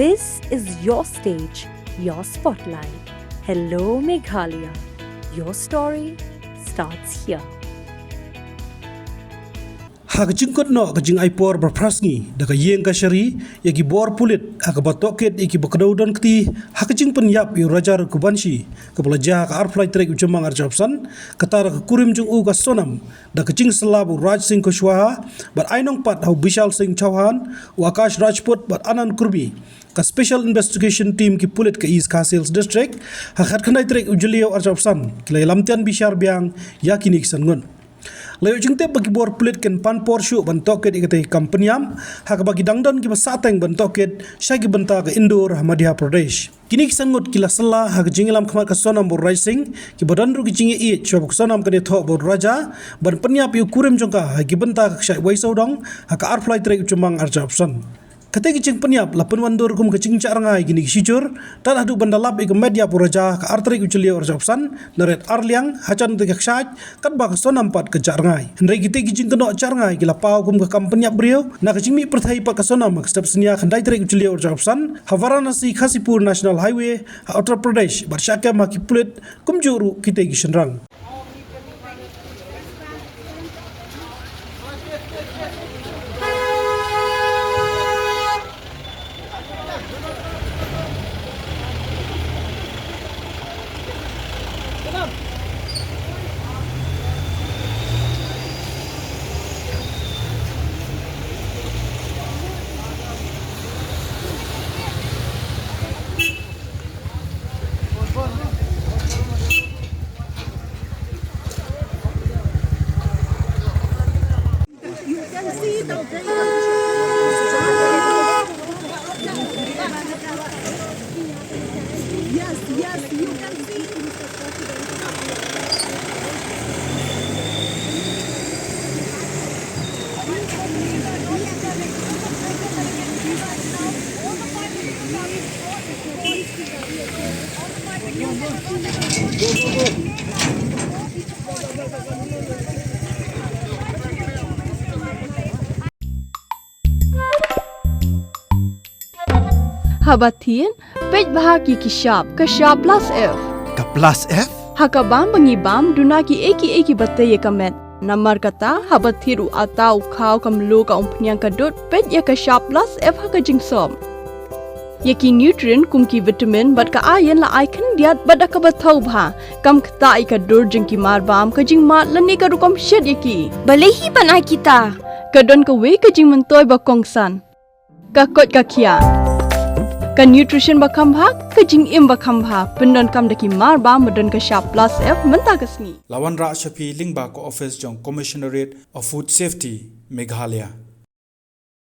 This is your stage, your spotlight. Hello, Meghalaya. Your story starts here. Hakajing no kajing aipor berprasngi daga yeng kashari yagi bor pulit akabatoket iki bakadaudan kti hakajing penyap yu rajar kubanshi kabelaja ka arfly trek ujemang arjapsan katara kurim jung u kasonam da kajing selabu Raj Singh Kushwaha bat ainong pat hau Bishal Singh Chauhan wa Akash Rajput bat Anand Kurbi ka special investigation team ki pulit ka East Castles district hakat khanai trek ujeliau arjapsan kilai lamtian bishar biang yakini kisangun Layu jengte bagi bor pulit ken pan porsyu bentoket ikate kampanyam hak bagi dangdan ki basateng bentoket syagi benta ke Indore Madhya Pradesh. Kini kisangut kila sela hak jingilam khamat ka sonam bor rising ki bodandru ki jingi i chob sonam kane tho bor raja ban penyap yu kurim jongka hak benta ka syai waisodong hak arfly trek uchumang arjapsan. Kata kicing penyap lapan wandur kum kicing carangai gini kisicur dan adu bandalap ik media puraja ka artrik ucelia orjapsan naret arliang hacan tegak syaj kat bak sonam pat ke carangai hendai kita kicing keno carangai kila pau kum ke kampanyap beliau na kicing mi perthai pak ke sonam ke step senia khandai trik ucelia orjapsan Varanasi Khasipur National Highway Uttar Pradesh barsyaka maki pulit kum juru kita kisenrang. Yes, you can see. Habatin, pej bahaki kishap, kashap plus F. Ka plus F? Hakabam bangibam dunaki eki bataye kamet. Namar kata habathiru atau khau kamlu ka umpnyang kadut pej ya kashap plus F hakajing som. Yaki nutrient kumki vitamin bat ka iron la icon diat bat akabathau bha kam khta ikadur jingki marbam kajing mat lani ka rukom shed yaki. Balehi banai kita. Kadon ka we kajing mentoy bakongsan. Ka kot ka kia. Ka nutrition bakam bha kajing im bakam bha pendon kam daki marba medon ka sharp plus F menta kasni Lawan Ra Shafi Lingba ko office jong Commissionerate of Food Safety Meghalaya.